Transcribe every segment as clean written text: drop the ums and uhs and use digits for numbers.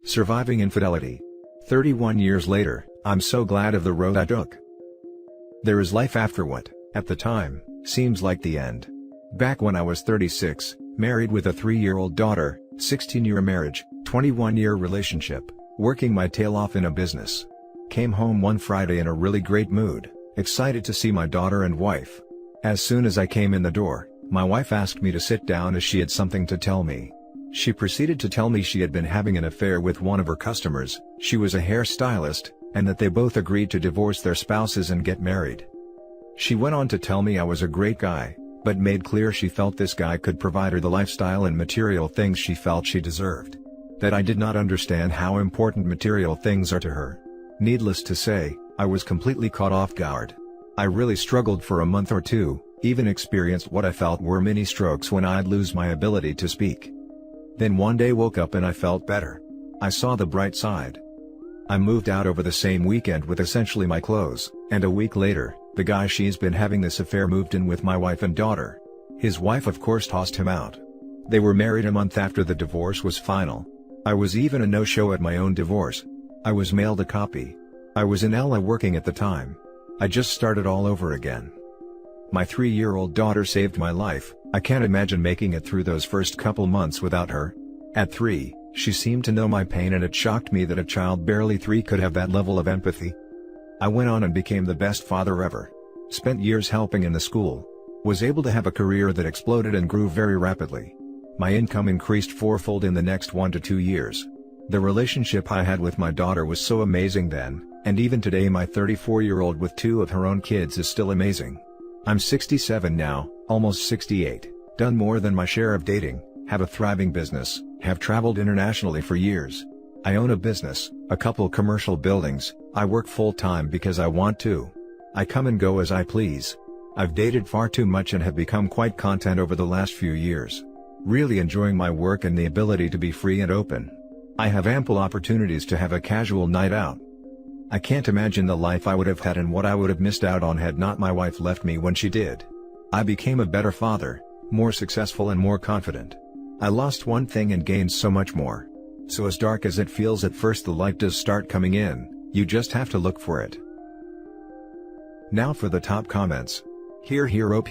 Surviving infidelity. 31 years later, I'm so glad of the road I took. There is life after what, at the time, seems like the end. Back when I was 36, married with a 3-year-old daughter, 16-year marriage, 21-year relationship, working my tail off in a business. Came home one Friday in a really great mood, excited to see my daughter and wife. As soon as I came in the door, my wife asked me to sit down as she had something to tell me. She proceeded to tell me she had been having an affair with one of her customers, she was a hairstylist, and that they both agreed to divorce their spouses and get married. She went on to tell me I was a great guy, but made clear she felt this guy could provide her the lifestyle and material things she felt she deserved. That I did not understand how important material things are to her. Needless to say, I was completely caught off guard. I really struggled for a month or two, even experienced what I felt were mini strokes when I'd lose my ability to speak. Then one day woke up and I felt better. I saw the bright side. I moved out over the same weekend with essentially my clothes, and a week later, the guy she's been having this affair moved in with my wife and daughter. His wife of course tossed him out. They were married a month after the divorce was final. I was even a no-show at my own divorce. I was mailed a copy. I was in LA working at the time. I just started all over again. My 3-year-old daughter saved my life. I can't imagine making it through those first couple months without her. At 3, she seemed to know my pain, and it shocked me that a child barely 3 could have that level of empathy. I went on and became the best father ever. Spent years helping in the school. Was able to have a career that exploded and grew very rapidly. My income increased 4-fold in the next 1 to 2 years. The relationship I had with my daughter was so amazing then, and even today my 34-year-old with 2 of her own kids is still amazing. I'm 67 now, almost 68, done more than my share of dating, have a thriving business, have traveled internationally for years. I own a business, a couple commercial buildings, I work full-time because I want to. I come and go as I please. I've dated far too much and have become quite content over the last few years. Really enjoying my work and the ability to be free and open. I have ample opportunities to have a casual night out. I can't imagine the life I would have had and what I would have missed out on had not my wife left me when she did. I became a better father, more successful and more confident. I lost one thing and gained so much more. So as dark as it feels at first, the light does start coming in, you just have to look for it. Now for the top comments. Here OP.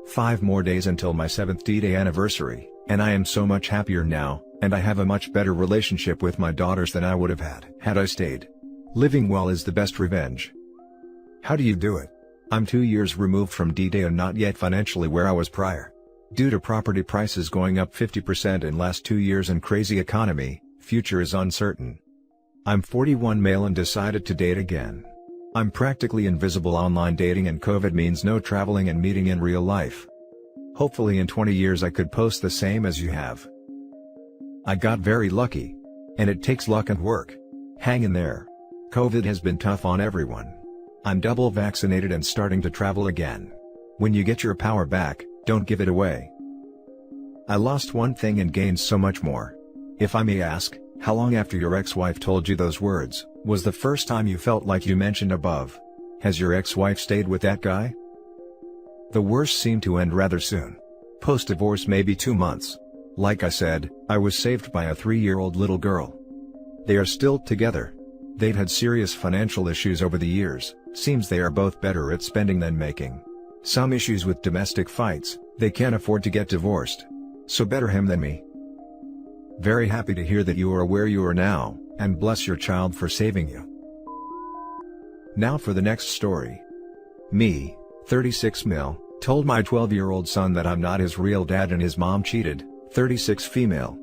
5 more days until my 7th D-Day anniversary, and I am so much happier now, and I have a much better relationship with my daughters than I would have had I stayed. Living well is the best revenge. How do you do it? I'm 2 years removed from D-Day and not yet financially where I was prior. Due to property prices going up 50% in last 2 years and crazy economy, future is uncertain. I'm 41 male and decided to date again. I'm practically invisible online dating and COVID means no traveling and meeting in real life. Hopefully in 20 years I could post the same as you have. I got very lucky. And it takes luck and work. Hang in there. COVID has been tough on everyone. I'm double vaccinated and starting to travel again. When you get your power back, don't give it away. I lost one thing and gained so much more. If I may ask, how long after your ex-wife told you those words, was the first time you felt like you mentioned above? Has your ex-wife stayed with that guy? The worst seemed to end rather soon. Post-divorce maybe 2 months. Like I said, I was saved by a 3-year-old little girl. They are still together. They'd had serious financial issues over the years, seems they are both better at spending than making. Some issues with domestic fights, they can't afford to get divorced. So better him than me. Very happy to hear that you are where you are now, and bless your child for saving you. Now for the next story. Me, 36 male, told my 12-year-old son that I'm not his real dad and his mom cheated, 36 female.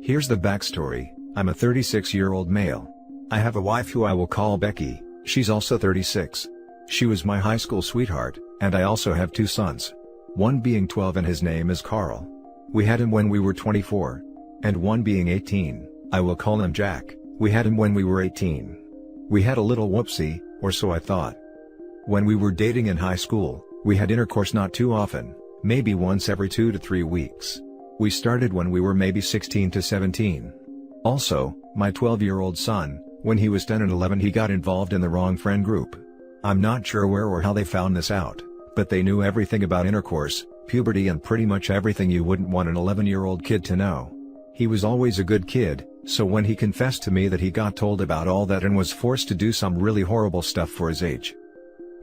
Here's the backstory, I'm a 36-year-old male. I have a wife who I will call Becky, she's also 36. She was my high school sweetheart, and I also have 2 sons. One being 12 and his name is Carl. We had him when we were 24. And one being 18, I will call him Jack, we had him when we were 18. We had a little whoopsie, or so I thought. When we were dating in high school, we had intercourse not too often, maybe once every 2 to 3 weeks. We started when we were maybe 16 to 17. Also, my 12-year-old son, when he was 10 and 11 he got involved in the wrong friend group. I'm not sure where or how they found this out, but they knew everything about intercourse, puberty and pretty much everything you wouldn't want an 11-year-old kid to know. He was always a good kid, So when he confessed to me that he got told about all that and was forced to do some really horrible stuff for his age.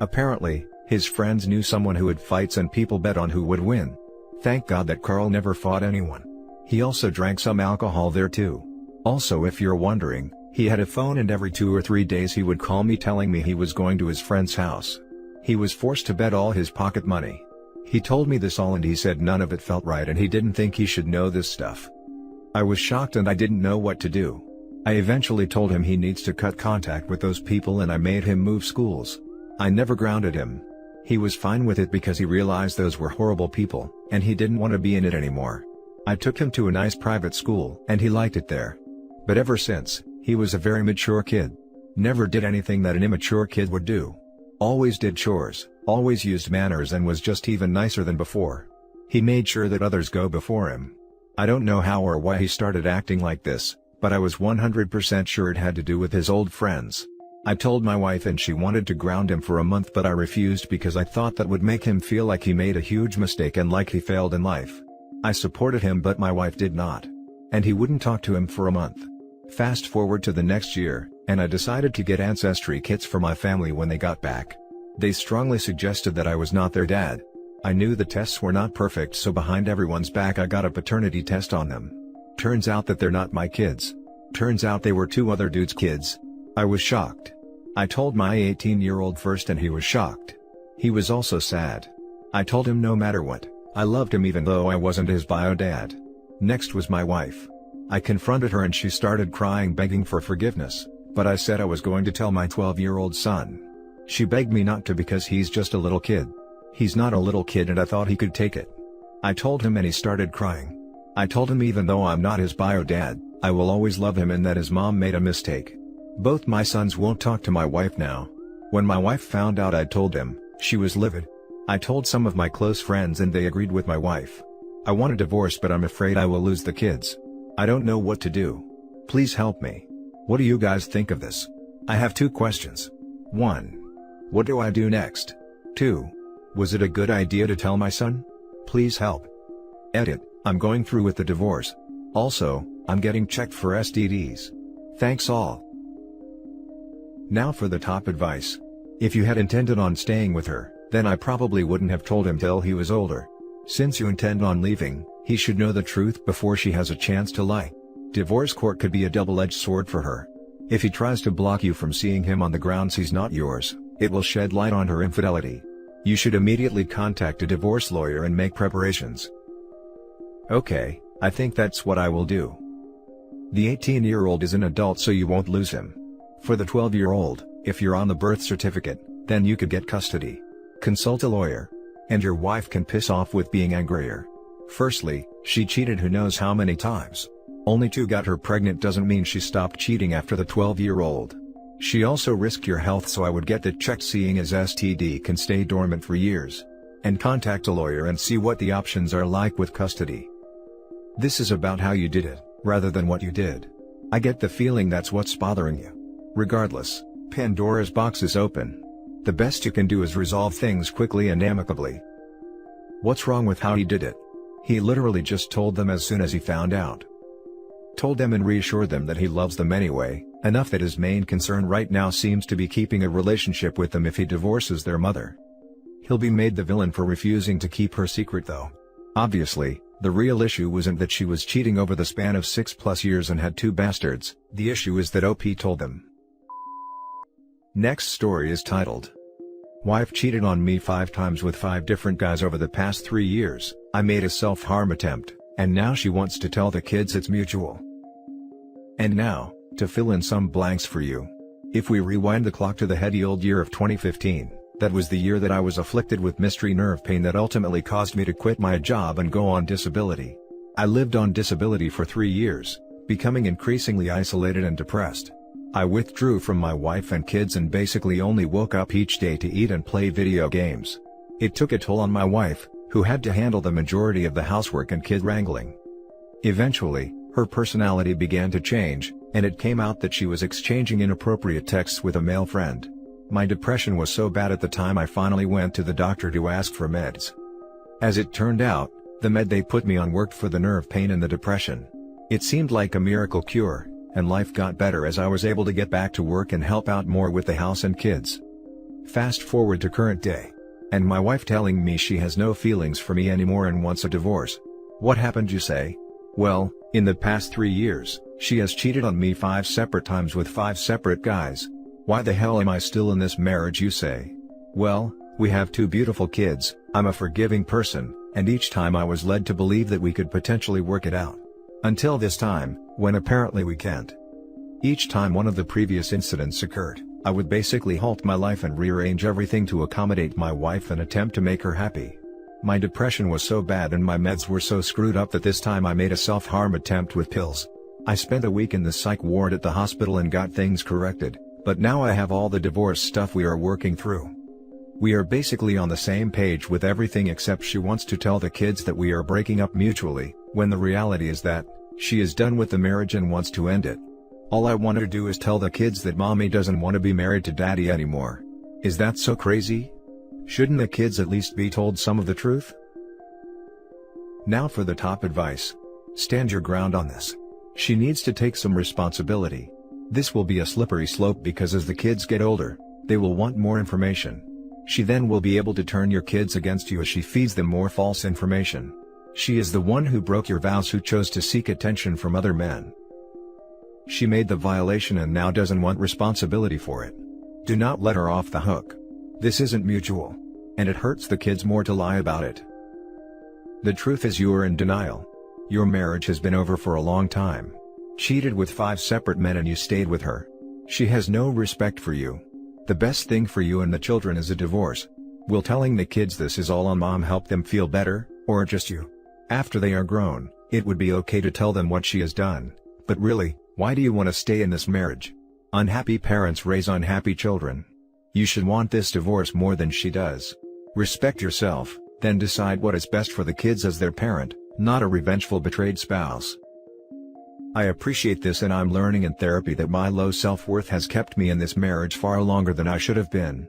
Apparently, his friends knew someone who had fights and people bet on who would win. Thank God that Carl never fought anyone. He also drank some alcohol there too. Also, if you're wondering, he had a phone and every 2 or 3 days he would call me telling me he was going to his friend's house. He was forced to bet all his pocket money. He told me this all and he said none of it felt right and he didn't think he should know this stuff. I was shocked and I didn't know what to do. I eventually told him he needs to cut contact with those people and I made him move schools. I never grounded him. He was fine with it because he realized those were horrible people, and he didn't want to be in it anymore. I took him to a nice private school and he liked it there. But ever since, he was a very mature kid. Never did anything that an immature kid would do. Always did chores, always used manners and was just even nicer than before. He made sure that others go before him. I don't know how or why he started acting like this, but I was 100% sure it had to do with his old friends. I told my wife and she wanted to ground him for a month but I refused because I thought that would make him feel like he made a huge mistake and like he failed in life. I supported him but my wife did not. And he wouldn't talk to him for a month. Fast forward to the next year, and I decided to get ancestry kits for my family when they got back. They strongly suggested that I was not their dad. I knew the tests were not perfect so behind everyone's back I got a paternity test on them. Turns out that they're not my kids. Turns out they were 2 other dudes' kids. I was shocked. I told my 18-year-old first and he was shocked. He was also sad. I told him no matter what, I loved him even though I wasn't his bio dad. Next was my wife. I confronted her and she started crying begging for forgiveness, but I said I was going to tell my 12-year-old son. She begged me not to because he's just a little kid. He's not a little kid and I thought he could take it. I told him and he started crying. I told him even though I'm not his bio dad, I will always love him and that his mom made a mistake. Both my sons won't talk to my wife now. When my wife found out I'd told him, she was livid. I told some of my close friends and they agreed with my wife. I want a divorce but I'm afraid I will lose the kids. I don't know what to do. Please help me. What do you guys think of this? I have 2 questions. 1. What do I do next? 2. Was it a good idea to tell my son? Please help. Edit, I'm going through with the divorce. Also, I'm getting checked for STDs. Thanks all. Now for the top advice. If you had intended on staying with her, then I probably wouldn't have told him till he was older. Since you intend on leaving, he should know the truth before she has a chance to lie. Divorce court could be a double-edged sword for her. If he tries to block you from seeing him on the grounds he's not yours, it will shed light on her infidelity. You should immediately contact a divorce lawyer and make preparations. Okay, I think that's what I will do. The 18-year-old is an adult so you won't lose him. For the 12-year-old, if you're on the birth certificate, then you could get custody. Consult a lawyer. And your wife can piss off with being angrier. Firstly, she cheated who knows how many times. Only 2 got her pregnant doesn't mean she stopped cheating after the 12-year-old. She also risked your health so I would get that checked seeing as STD can stay dormant for years. And contact a lawyer and see what the options are like with custody. This is about how you did it, rather than what you did. I get the feeling that's what's bothering you. Regardless, Pandora's box is open. The best you can do is resolve things quickly and amicably. What's wrong with how he did it? He literally just told them as soon as he found out. Told them and reassured them that he loves them anyway, enough that his main concern right now seems to be keeping a relationship with them if he divorces their mother. He'll be made the villain for refusing to keep her secret though. Obviously, the real issue wasn't that she was cheating over the span of 6+ years and had 2 bastards, the issue is that OP told them. Next story is titled, Wife cheated on me 5 times with 5 different guys over the past 3 years, I made a self-harm attempt, and now she wants to tell the kids it's mutual. And now, to fill in some blanks for you. If we rewind the clock to the heady old year of 2015, that was the year that I was afflicted with mystery nerve pain that ultimately caused me to quit my job and go on disability. I lived on disability for 3 years, becoming increasingly isolated and depressed. I withdrew from my wife and kids and basically only woke up each day to eat and play video games. It took a toll on my wife, who had to handle the majority of the housework and kid wrangling. Eventually, her personality began to change, and it came out that she was exchanging inappropriate texts with a male friend. My depression was so bad at the time I finally went to the doctor to ask for meds. As it turned out, the med they put me on worked for the nerve pain and the depression. It seemed like a miracle cure, and life got better as I was able to get back to work and help out more with the house and kids. Fast forward to current day. And my wife telling me she has no feelings for me anymore and wants a divorce. What happened, you say? Well, in the past 3 years, she has cheated on me 5 separate times with 5 separate guys. Why the hell am I still in this marriage, you say? Well, we have 2 beautiful kids, I'm a forgiving person, and each time I was led to believe that we could potentially work it out. Until this time, when apparently we can't. Each time one of the previous incidents occurred, I would basically halt my life and rearrange everything to accommodate my wife and attempt to make her happy. My depression was so bad and my meds were so screwed up that this time I made a self-harm attempt with pills. I spent a week in the psych ward at the hospital and got things corrected, but now I have all the divorce stuff we are working through. We are basically on the same page with everything except she wants to tell the kids that we are breaking up mutually, when the reality is that she is done with the marriage and wants to end it. All I want her to do is tell the kids that mommy doesn't want to be married to daddy anymore. Is that so crazy? Shouldn't the kids at least be told some of the truth? Now for the top advice. Stand your ground on this. She needs to take some responsibility. This will be a slippery slope because as the kids get older, they will want more information. She then will be able to turn your kids against you as she feeds them more false information. She is the one who broke your vows, who chose to seek attention from other men. She made the violation and now doesn't want responsibility for it. Do not let her off the hook. This isn't mutual. And it hurts the kids more to lie about it. The truth is you are in denial. Your marriage has been over for a long time. Cheated with 5 separate men and you stayed with her. She has no respect for you. The best thing for you and the children is a divorce. Will telling the kids this is all on mom help them feel better, or just you? After they are grown, it would be okay to tell them what she has done, but really, why do you want to stay in this marriage? Unhappy parents raise unhappy children. You should want this divorce more than she does. Respect yourself, then decide what is best for the kids as their parent, not a revengeful betrayed spouse. I appreciate this, and I'm learning in therapy that my low self-worth has kept me in this marriage far longer than I should have been.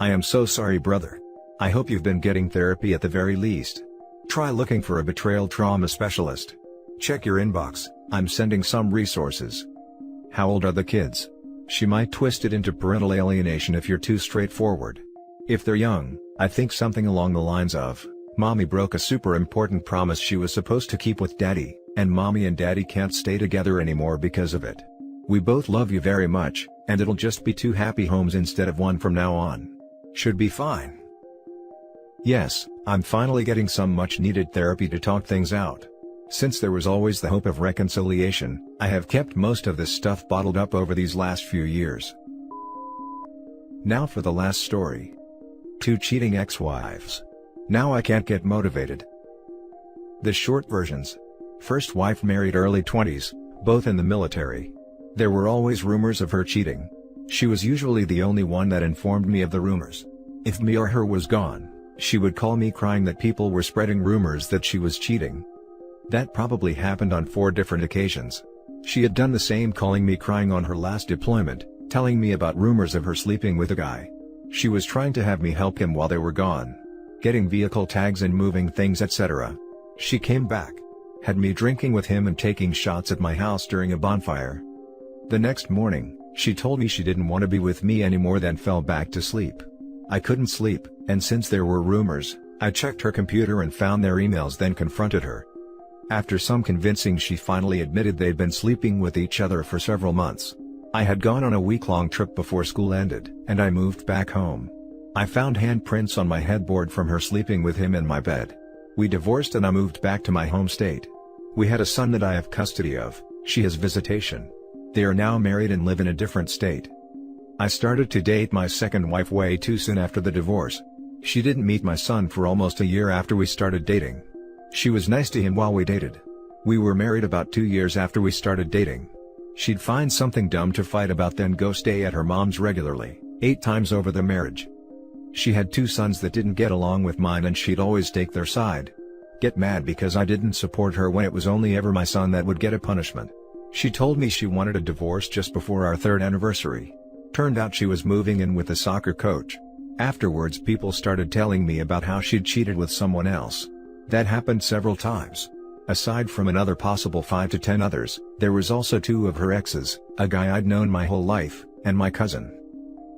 I am so sorry, brother. I hope you've been getting therapy at the very least. Try looking for a betrayal trauma specialist. Check your inbox, I'm sending some resources. How old are the kids? She might twist it into parental alienation if you're too straightforward. If they're young, I think something along the lines of, mommy broke a super important promise she was supposed to keep with daddy, and mommy and daddy can't stay together anymore because of it. We both love you very much, and it'll just be 2 happy homes instead of 1 from now on. Should be fine. Yes, I'm finally getting some much needed therapy to talk things out. Since there was always the hope of reconciliation, I have kept most of this stuff bottled up over these last few years. Now for the last story. 2 cheating ex-wives. Now I can't get motivated. The short versions. First wife married early 20s, both in the military. There were always rumors of her cheating. She was usually the only one that informed me of the rumors. If me or her was gone, she would call me crying that people were spreading rumors that she was cheating. That probably happened on 4 different occasions. She had done the same, calling me crying on her last deployment, telling me about rumors of her sleeping with a guy. She was trying to have me help him while they were gone. Getting vehicle tags and moving things, etc. She came back. Had me drinking with him and taking shots at my house during a bonfire. The next morning, she told me she didn't want to be with me anymore, then fell back to sleep. I couldn't sleep, and since there were rumors, I checked her computer and found their emails, then confronted her. After some convincing, she finally admitted they'd been sleeping with each other for several months. I had gone on a week-long trip before school ended, and I moved back home. I found handprints on my headboard from her sleeping with him in my bed. We divorced and I moved back to my home state. We had a son that I have custody of, she has visitation. They are now married and live in a different state. I started to date my second wife way too soon after the divorce. She didn't meet my son for almost a year after we started dating. She was nice to him while we dated. We were married about 2 years after we started dating. She'd find something dumb to fight about, then go stay at her mom's regularly, 8 times over the marriage. She had 2 sons that didn't get along with mine, and she'd always take their side. Get mad because I didn't support her when it was only ever my son that would get a punishment. She told me she wanted a divorce just before our 3rd anniversary. Turned out she was moving in with a soccer coach. Afterwards, people started telling me about how she'd cheated with someone else. That happened several times. Aside from another possible 5 to 10 others, there was also 2 of her exes, a guy I'd known my whole life, and my cousin.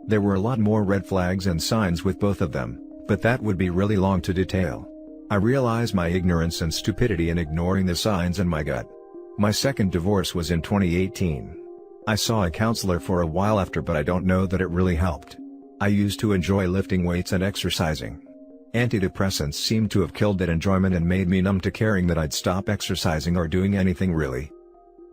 There were a lot more red flags and signs with both of them, but that would be really long to detail. I realize my ignorance and stupidity in ignoring the signs in my gut. My second divorce was in 2018. I saw a counselor for a while after, but I don't know that it really helped. I used to enjoy lifting weights and exercising. Antidepressants seemed to have killed that enjoyment and made me numb to caring that I'd stop exercising or doing anything really.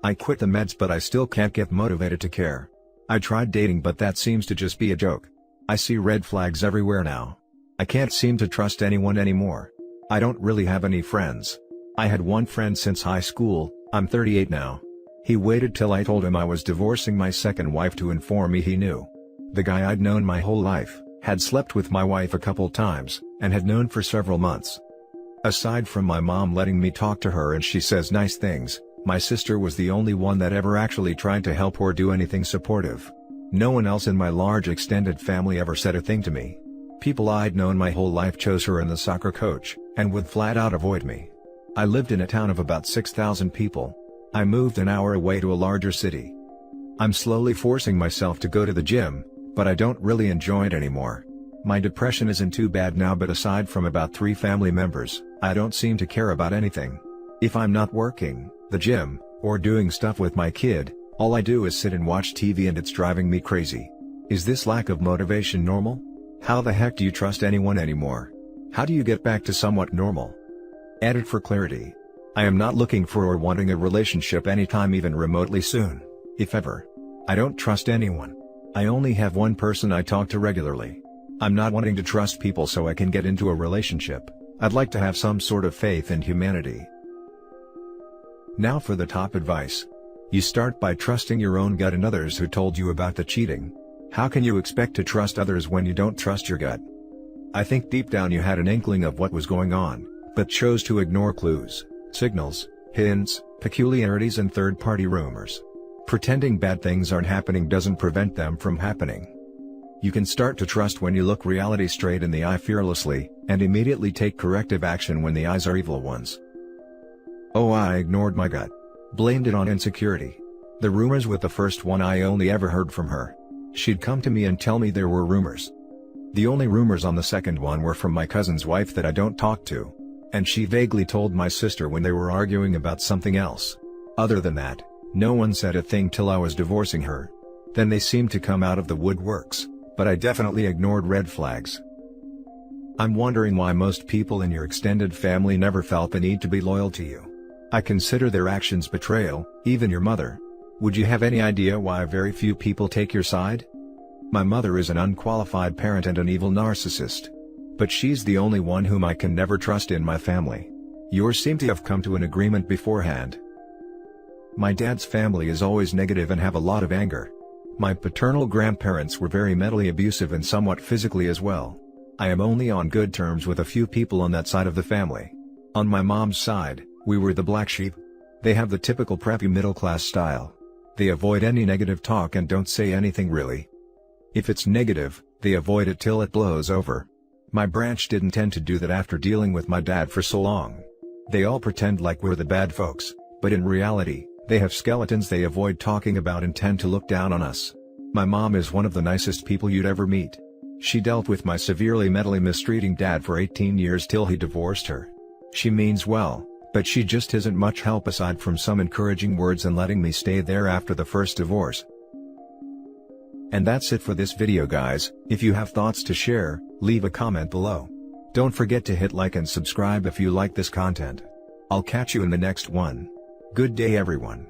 I quit the meds, but I still can't get motivated to care. I tried dating, but that seems to just be a joke. I see red flags everywhere now. I can't seem to trust anyone anymore. I don't really have any friends. I had one friend since high school. I'm 38 now. He waited till I told him I was divorcing my second wife to inform me he knew. The guy I'd known my whole life had slept with my wife a couple times, and had known for several months. Aside from my mom letting me talk to her and she says nice things, my sister was the only one that ever actually tried to help or do anything supportive. No one else in my large extended family ever said a thing to me. People I'd known my whole life chose her and the soccer coach, and would flat out avoid me. I lived in a town of about 6,000 people. I moved an hour away to a larger city. I'm slowly forcing myself to go to the gym, but I don't really enjoy it anymore. My depression isn't too bad now, but aside from about 3 family members, I don't seem to care about anything. If I'm not working, the gym, or doing stuff with my kid, all I do is sit and watch TV, and it's driving me crazy. Is this lack of motivation normal? How the heck do you trust anyone anymore? How do you get back to somewhat normal? Added for clarity. I am not looking for or wanting a relationship anytime even remotely soon, if ever. I don't trust anyone. I only have one person I talk to regularly. I'm not wanting to trust people so I can get into a relationship. I'd like to have some sort of faith in humanity. Now for the top advice. You start by trusting your own gut and others who told you about the cheating. How can you expect to trust others when you don't trust your gut? I think deep down you had an inkling of what was going on, but chose to ignore clues, signals, hints, peculiarities and third-party rumors. Pretending bad things aren't happening doesn't prevent them from happening. You can start to trust when you look reality straight in the eye fearlessly, and immediately take corrective action when the eyes are evil ones. Oh, I ignored my gut. Blamed it on insecurity. The rumors with the first one, I only ever heard from her. She'd come to me and tell me there were rumors. The only rumors on the second one were from my cousin's wife that I don't talk to. And she vaguely told my sister when they were arguing about something else. Other than that, no one said a thing till I was divorcing her. Then they seemed to come out of the woodworks, but I definitely ignored red flags. I'm wondering why most people in your extended family never felt the need to be loyal to you. I consider their actions betrayal, even your mother. Would you have any idea why very few people take your side? My mother is an unqualified parent and an evil narcissist. But she's the only one whom I can never trust in my family. Yours seem to have come to an agreement beforehand. My dad's family is always negative and have a lot of anger. My paternal grandparents were very mentally abusive and somewhat physically as well. I am only on good terms with a few people on that side of the family. On my mom's side, we were the black sheep. They have the typical preppy middle-class style. They avoid any negative talk and don't say anything really. If it's negative, they avoid it till it blows over. My branch didn't tend to do that after dealing with my dad for so long. They all pretend like we're the bad folks, but in reality, they have skeletons they avoid talking about and tend to look down on us. My mom is one of the nicest people you'd ever meet. She dealt with my severely mentally mistreating dad for 18 years till he divorced her. She means well, but she just isn't much help aside from some encouraging words and letting me stay there after the first divorce. And that's it for this video, guys. If you have thoughts to share, leave a comment below. Don't forget to hit like and subscribe if you like this content. I'll catch you in the next one. Good day everyone.